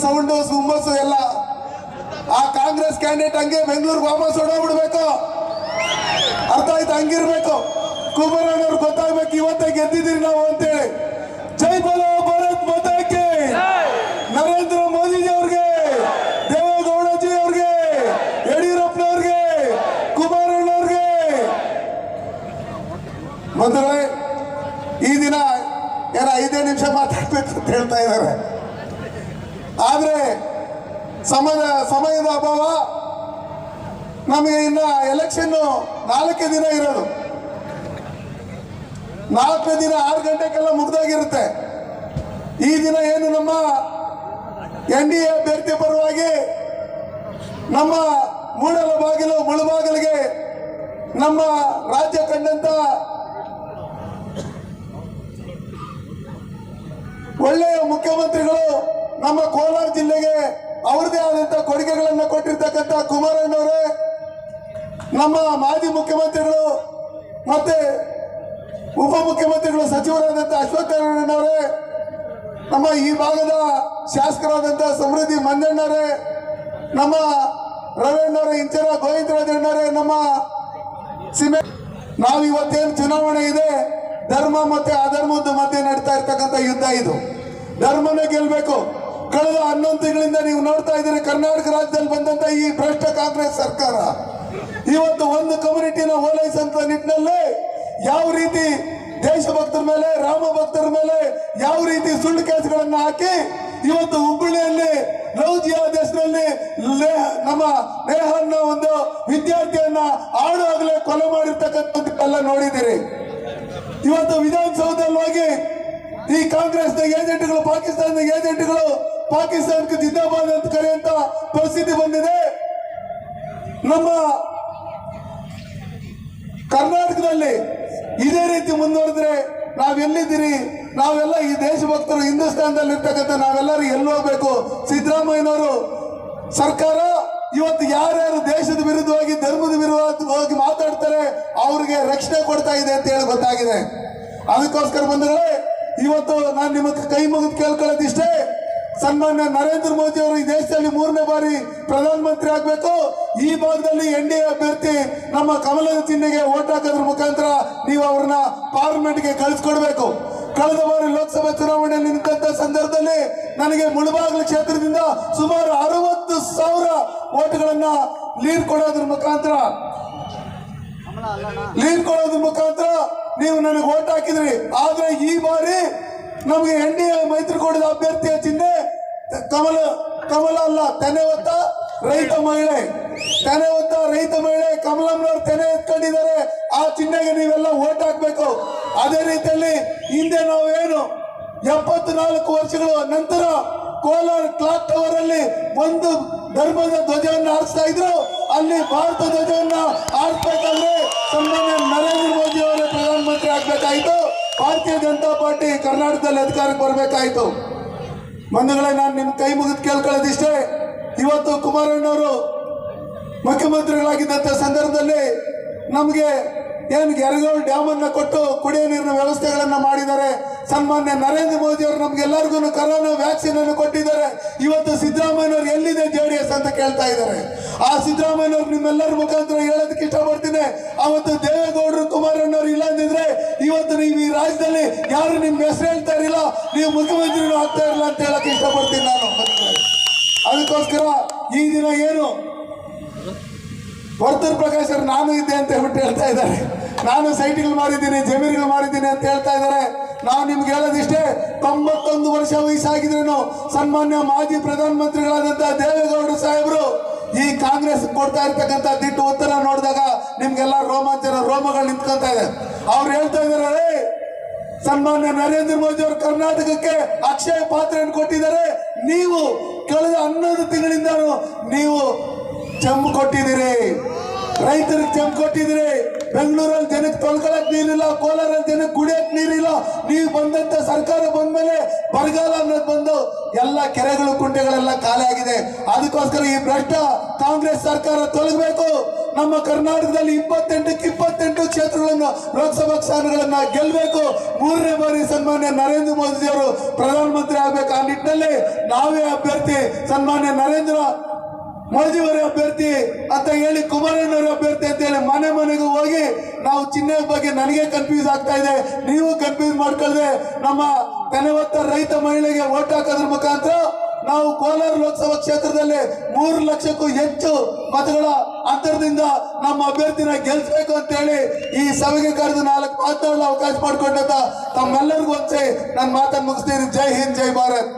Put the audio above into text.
Sound ಹುಮ್ಮಸ್ಸು ಎಲ್ಲ ಆ ಕಾಂಗ್ರೆಸ್ ಕ್ಯಾಂಡಿಡೇಟ್ ಹಂಗೆ ಬೆಂಗಳೂರಿಗೆ ವಾಪಸ್ ಹೊಡೋಗ್ಬಿಡ್ಬೇಕು. ಅರ್ಥ ಆಯ್ತು? ಹಂಗಿರ್ಬೇಕು. ಕುಮಾರಣ್ಣವ್ರು ಗೊತ್ತಾಗ್ಬೇಕು ಇವತ್ತೇ ಗೆದ್ದಿದ್ದೀರಿ ನಾವು ಅಂತೇಳಿ. ಜೈ ಬೋಲೋ ಭಾರತ್ ಮಾತಾಕ್ಕೆ, ನರೇಂದ್ರ ಮೋದಿಜಿ ಅವ್ರಿಗೆ, ದೇವೇಗೌಡಜಿ ಅವ್ರಿಗೆ, ಯಡಿಯೂರಪ್ಪನವ್ರಿಗೆ, ಕುಮಾರಣ್ಣವ್ರಿಗೆ. ಬಂಧುಗಳೇ, ಈ ದಿನ ಏನ 5 ನಿಮಿಷ ಮಾತಾಡ್ಬೇಕು ಅಂತ ಹೇಳ್ತಾ ಇದ್ದಾರೆ. ಆದ್ರೆ ಸಮಯದ ಅಭಾವ. ನಮಗೆ ಇನ್ನ ಎಲೆಕ್ಷನ್ 4 ದಿನ ಇರೋದು. 4 ದಿನ 6 ಗಂಟೆಗೆಲ್ಲ ಮುಗ್ದಾಗಿರುತ್ತೆ. ಈ ದಿನ ಏನು ನಮ್ಮ NDA ಅಭ್ಯರ್ಥಿ ಪರವಾಗಿ ನಮ್ಮ ಮುಳಬಾಗಿಲಿಗೆ ನಮ್ಮ ರಾಜ್ಯ ಕಂಡಂತ ಒಳ್ಳೆಯ ಮುಖ್ಯಮಂತ್ರಿಗಳು ನಮ್ಮ ಕೋಲಾರ ಜಿಲ್ಲೆಗೆ ಅವರದೇ ಆದಂತ ಕೊಡುಗೆಗಳನ್ನು ಕೊಟ್ಟಿರ್ತಕ್ಕಂಥ ಕುಮಾರಣ್ಣವರೇ, ನಮ್ಮ ಮಾಜಿ ಮುಖ್ಯಮಂತ್ರಿಗಳು ಮತ್ತೆ ಉಪಮುಖ್ಯಮಂತ್ರಿಗಳು ಸಚಿವರಾದಂಥ ಅಶ್ವತ್ಥನಾರಾಯಣವರೇ, ನಮ್ಮ ಈ ಭಾಗದ ಶಾಸಕರಾದಂಥ ಸಮೃದ್ಧಿ ಮಂಜಣ್ಣವರೇ, ನಮ್ಮ ರವಣ್ಣವರೇ, ಇಂಚರ ಗೋವಿಂದರಾಜಣ್ಣವರೇ, ನಮ್ಮ ನಾವು ಇವತ್ತೇನು ಚುನಾವಣೆ ಇದೆ, ಧರ್ಮ ಮತ್ತೆ ಅಧರ್ಮದ ಮಧ್ಯೆ ನಡೀತಾ ಇರ್ತಕ್ಕಂಥ ಯುದ್ಧ ಇದು. ಧರ್ಮನೇ ಗೆಲ್ಬೇಕು. ಕಳೆದ 11 ತಿಂಗಳಿಂದ ನೀವು ನೋಡ್ತಾ ಇದ್ದೀರಿ, ಕರ್ನಾಟಕ ರಾಜ್ಯದಲ್ಲಿ ಬಂದಂತ ಈ ಭ್ರಷ್ಟ ಕಾಂಗ್ರೆಸ್ ಸರ್ಕಾರ ಇವತ್ತು ಒಂದು ಕಮ್ಯುನಿಟಿನ ಓಲೈಸಂತ ನಿಟ್ಟಿನಲ್ಲಿ ಯಾವ ರೀತಿ ದೇಶಭಕ್ತರ ಮೇಲೆ, ರಾಮ ಭಕ್ತರ ಮೇಲೆ ಯಾವ ರೀತಿ ಸುಳ್ಳು ಕೇಸುಗಳನ್ನು ಹಾಕಿ ಇವತ್ತು ಹುಬ್ಬಳ್ಳಿಯಲ್ಲಿ ಲವ್ ಜಿಹಾದ್ ಹೆಸರಲ್ಲಿ ನಮ್ಮ ನೇಹನ್ನ ಒಂದು ವಿದ್ಯಾರ್ಥಿಯನ್ನ ಆಡುವಾಗಲೇ ಕೊಲೆ ಮಾಡಿರ್ತಕ್ಕಂಥದ್ದೆಲ್ಲ ನೋಡಿದ್ದೀರಿ. ಇವತ್ತು ವಿಧಾನಸೌಧದಲ್ಲಿ ಹೋಗಿ ಈ ಕಾಂಗ್ರೆಸ್ನ ಏಜೆಂಟ್ಗಳು, ಪಾಕಿಸ್ತಾನದ ಏಜೆಂಟ್ಗಳು ಪಾಕಿಸ್ತಾನಕ್ಕೆ ಜಿಂದಾಬಾದ್ ಅಂತ ಕರೆಯುವಂತ ಪರಿಸ್ಥಿತಿ ಬಂದಿದೆ. ನಮ್ಮ ಕರ್ನಾಟಕದಲ್ಲಿ ಇದೇ ರೀತಿ ಮುಂದುವರೆದ್ರೆ ನಾವೆಲ್ಲಿದ್ದೀರಿ? ನಾವೆಲ್ಲ ಈ ದೇಶಭಕ್ತರು ಹಿಂದೂಸ್ತಾನದಲ್ಲಿ ಇರ್ತಕ್ಕಂಥ ನಾವೆಲ್ಲರೂ ಎಲ್ಲಿ ಹೋಗ್ಬೇಕು? ಸಿದ್ದರಾಮಯ್ಯನವರು ಸರ್ಕಾರ ಇವತ್ತು ಯಾರ್ಯಾರು ದೇಶದ ವಿರುದ್ಧವಾಗಿ, ಧರ್ಮದ ವಿರುದ್ಧವಾಗಿ ಮಾತಾಡ್ತಾರೆ ಅವ್ರಿಗೆ ರಕ್ಷಣೆ ಕೊಡ್ತಾ ಇದೆ ಅಂತ ಹೇಳಿ ಗೊತ್ತಾಗಿದೆ. ಅದಕ್ಕೋಸ್ಕರ ಬಂದರೆ ಇವತ್ತು ನಾನು ನಿಮಗೆ ಕೈ ಮುಗಿದು ಕೇಳ್ಕೊಳ್ಳೋದಿಷ್ಟೇ, ಸನ್ಮಾನ್ಯ ನರೇಂದ್ರ ಮೋದಿ ಅವರು ಈ ದೇಶದಲ್ಲಿ 3ನೇ ಬಾರಿ ಪ್ರಧಾನಮಂತ್ರಿ ಆಗಬೇಕು. ಈ ಭಾಗದಲ್ಲಿ NDA ಅಭ್ಯರ್ಥಿ ನಮ್ಮ ಕಮಲದ ಚಿಹ್ನೆಗೆ ಓಟ್ ಹಾಕೋದ್ರ ಮುಖಾಂತರ ನೀವು ಅವ್ರನ್ನ ಪಾರ್ಲಿಮೆಂಟ್ಗೆ ಕಳಿಸ್ಕೊಡ್ಬೇಕು. ಕಳೆದ ಬಾರಿ ಲೋಕಸಭಾ ಚುನಾವಣೆಯಲ್ಲಿ ನಿಂತ ಸಂದರ್ಭದಲ್ಲಿ ನನಗೆ ಮುಳಬಾಗಿಲು ಕ್ಷೇತ್ರದಿಂದ ಸುಮಾರು 60,000 ಓಟ್ಗಳನ್ನ ಲೀಡ್ ಕೊಡೋದ್ರ ಮುಖಾಂತರ ನೀವು ನನಗೆ ಓಟ್ ಹಾಕಿದ್ರಿ. ಆದ್ರೆ ಈ ಬಾರಿ ನಮಗೆ NDA ಮೈತ್ರಿಕೂಟದ ಅಭ್ಯರ್ಥಿಯ ಚಿಹ್ನೆ ಕಮಲ ಅಲ್ಲ, ತೆನೆ ಹೊತ್ತ ರೈತ ಮಹಿಳೆ ಕಮಲಮ್ಮನವರು ತೆನೆ ಎತ್ಕೊಂಡಿದ್ದಾರೆ. ಆ ಚಿಹ್ನೆಗೆ ನೀವೆಲ್ಲ ಓಟ್ ಹಾಕ್ಬೇಕು. ಅದೇ ರೀತಿಯಲ್ಲಿ ಹಿಂದೆ ನಾವೇನು 74 ವರ್ಷಗಳ ನಂತರ ಕೋಲಾರ ಕ್ಲಾಕ್ ಟವರ್ ಅಲ್ಲಿ ಒಂದು ಧರ್ಮದ ಧ್ವಜವನ್ನು ಹಾರಿಸ್ತಾ ಇದ್ರು. ಅಲ್ಲಿ ಭಾರತ ಧ್ವಜವನ್ನ ಹಾರಿಸ್ಬೇಕಾದ್ರೆ ಸನ್ಮಾನ್ಯ ನರೇಂದ್ರ ಮೋದಿ ಅವರೇ ಪ್ರಧಾನಮಂತ್ರಿ ಆಗ್ಬೇಕಾಯ್ತು. ಭಾರತೀಯ ಜನತಾ ಪಾರ್ಟಿ ಕರ್ನಾಟಕದಲ್ಲಿ ಅಧಿಕಾರಕ್ಕೆ ಬರಬೇಕಾಯ್ತು. ಬಂಧುಗಳೇ, ನಾನು ನಿಮ್ ಕೈ ಮುಗಿದು ಕೇಳ್ಕೊಳ್ಳೋದಿಷ್ಟೇ, ಇವತ್ತು ಕುಮಾರಣ್ಣವರು ಮುಖ್ಯಮಂತ್ರಿಗಳಾಗಿದ್ದಂಥ ಸಂದರ್ಭದಲ್ಲಿ ನಮಗೆ ಏನು ಯರಗೋಳ್ ಡ್ಯಾಮ್ ಅನ್ನ ಕೊಟ್ಟು ಕುಡಿಯೋ ನೀರಿನ ವ್ಯವಸ್ಥೆಗಳನ್ನ ಮಾಡಿದ್ದಾರೆ. ಸನ್ಮಾನ್ಯ ನರೇಂದ್ರ ಮೋದಿ ಅವರು ನಮ್ಗೆಲ್ಲರಿಗೂ ಕರೋನಾ ವ್ಯಾಕ್ಸಿನ್ ಅನ್ನು ಕೊಟ್ಟಿದ್ದಾರೆ. ಇವತ್ತು ಸಿದ್ದರಾಮಯ್ಯನವರು ಎಲ್ಲಿದೆ JDS ಅಂತ ಕೇಳ್ತಾ ಇದ್ದಾರೆ. ಆ ಸಿದ್ದರಾಮಯ್ಯನವ್ರು ನಿಮ್ಮೆಲ್ಲರ ಮುಖಾಂತರ ಹೇಳೋದಕ್ಕೆ ಇಷ್ಟಪಡ್ತೀನಿ, ಅವತ್ತು ದೇವೇಗೌಡರು ಕುಮಾರಣ್ಣವ್ರು ಇಲ್ಲ ಅಂದಿದ್ರೆ ಇವತ್ತು ನೀವು ಈ ರಾಜ್ಯದಲ್ಲಿ ಯಾರು ನಿಮ್ ಹೆಸರು ಹೇಳ್ತಾ ಇರಲಿಲ್ಲ, ನೀವು ಮುಖ್ಯಮಂತ್ರಿನೂ ಆಗ್ತಾ ಇರಲಿಲ್ಲ ಅಂತ ಹೇಳಕ್ಕೆ ಇಷ್ಟಪಡ್ತೀನಿ ನಾನು. ಅದಕ್ಕೋಸ್ಕರ ಈ ದಿನ ಏನು ವರ್ತೂರ್ ಪ್ರಕಾಶ್ ಅವರು ನಾನು ಇದ್ದೆ ಅಂತ ಹೇಳ್ಬಿಟ್ಟು ಹೇಳ್ತಾ ಇದ್ದಾರೆ, ನಾನು ಸೈಟ್ಗಳು ಮಾಡಿದ್ದೀನಿ, ಜಮೀನುಗಳು ಮಾಡಿದ್ದೀನಿ ಅಂತ ಹೇಳ್ತಾ ಇದ್ದಾರೆ. ನಾವು ನಿಮ್ಗೆ ಹೇಳೋದಿಷ್ಟೇ, 91 ವರ್ಷ ವಯಸ್ಸಾಗಿದ್ರೇನು ಸನ್ಮಾನ್ಯ ಮಾಜಿ ಪ್ರಧಾನಮಂತ್ರಿಗಳಾದಂತಹ ದೇವೇಗೌಡರು ಸಾಹೇಬರು ಈ ಕಾಂಗ್ರೆಸ್ ಕೊಡ್ತಾ ಇರ್ತಕ್ಕಂಥ ದಿಟ್ಟು ಉತ್ತರ ನೋಡಿದಾಗ ನಿಮ್ಗೆಲ್ಲ ರೋಮಗಳು ನಿಂತ್ಕೊತಾ ಇದೆ. ಅವ್ರು ಹೇಳ್ತಾ ಇದ್ದಾರೆ, ಸನ್ಮಾನ್ಯ ನರೇಂದ್ರ ಮೋದಿ ಅವರು ಕರ್ನಾಟಕಕ್ಕೆ ಅಕ್ಷಯ ಪಾತ್ರೆಯನ್ನು ಕೊಟ್ಟಿದ್ದಾರೆ, ನೀವು ಕಳೆದ 11 ತಿಂಗಳಿಂದ ನೀವು ಚೆಂಬು ಕೊಟ್ಟಿದ್ದೀರಿ, ರೈತರಿಗೆ ಚೆಂಬು ಕೊಟ್ಟಿದ್ದೀರಿ. ಬೆಂಗಳೂರಲ್ಲಿ ಜನಕ್ಕೆ ತೊಳ್ಕೊಳಕ್ ನೀರಿಲ್ಲ, ಕೋಲಾರಲ್ಲಿ ಜನಕ್ಕೆ ಕುಡಿಯಕ್ ನೀರಿಲ್ಲ. ನೀವು ಬಂದಂತ ಸರ್ಕಾರ ಬಂದ್ಮೇಲೆ ಬರಗಾಲ ಅನ್ನೋದು ಬಂದು ಎಲ್ಲ ಕೆರೆಗಳು ಕುಂಟೆಗಳೆಲ್ಲ ಖಾಲಿ ಆಗಿದೆ. ಅದಕ್ಕೋಸ್ಕರ ಈ ಭ್ರಷ್ಟ ಕಾಂಗ್ರೆಸ್ ಸರ್ಕಾರ ತೊಲಗಬೇಕು. ನಮ್ಮ ಕರ್ನಾಟಕದಲ್ಲಿ 28 ಕ್ಷೇತ್ರಗಳನ್ನು ಲೋಕಸಭಾ ಸ್ಥಾನಗಳನ್ನ ಗೆಲ್ಲಬೇಕು. 3ನೇ ಬಾರಿ ಸನ್ಮಾನ್ಯ ನರೇಂದ್ರ ಮೋದಿ ಅವರು ಪ್ರಧಾನಮಂತ್ರಿ ಆಗ್ಬೇಕು. ಆ ನಿಟ್ಟಿನಲ್ಲಿ ನಾವೇ ಅಭ್ಯರ್ಥಿ, ಸನ್ಮಾನ್ಯ ನರೇಂದ್ರ ಮೋದಿಯವರೇ ಅಭ್ಯರ್ಥಿ ಅಂತ ಹೇಳಿ, ಕುಮಾರಣ್ಣವರ ಅಭ್ಯರ್ಥಿ ಅಂತ ಹೇಳಿ ಮನೆ ಮನೆಗೂ ಹೋಗಿ ನಾವು ಚಿಹ್ನೆ ಬಗ್ಗೆ ನನಗೆ ಕನ್ಫ್ಯೂಸ್ ಆಗ್ತಾ ಇದೆ, ನೀವು ಕನ್ಫ್ಯೂಸ್ ಮಾಡ್ಕೊಳ್ಳದೆ ನಮ್ಮ ತೆನೆವತ್ತ ರೈತ ಮಹಿಳೆಗೆ ಓಟ್ ಹಾಕೋದ್ರ ಮುಖಾಂತರ ನಾವು ಕೋಲಾರ ಲೋಕಸಭಾ ಕ್ಷೇತ್ರದಲ್ಲಿ 3 ಲಕ್ಷಕ್ಕೂ ಹೆಚ್ಚು ಮತಗಳ ಅಂತರದಿಂದ ನಮ್ಮ ಅಭ್ಯರ್ಥಿನ ಗೆಲ್ಲಿಸಬೇಕು ಅಂತ ಹೇಳಿ ಈ ಸಭೆಗೆ ಕರೆದು 4 ಮಾತನಾಡಲು ಅವಕಾಶ ಮಾಡಿಕೊಂಡಂತ ತಮ್ಮೆಲ್ಲರಿಗೂ ಒಂದ್ಸರಿ ನನ್ನ ಮಾತನ್ನು ಮುಗಿಸ್ತೀನಿ. ಜೈ ಹಿಂದ್, ಜೈ ಭಾರತ್.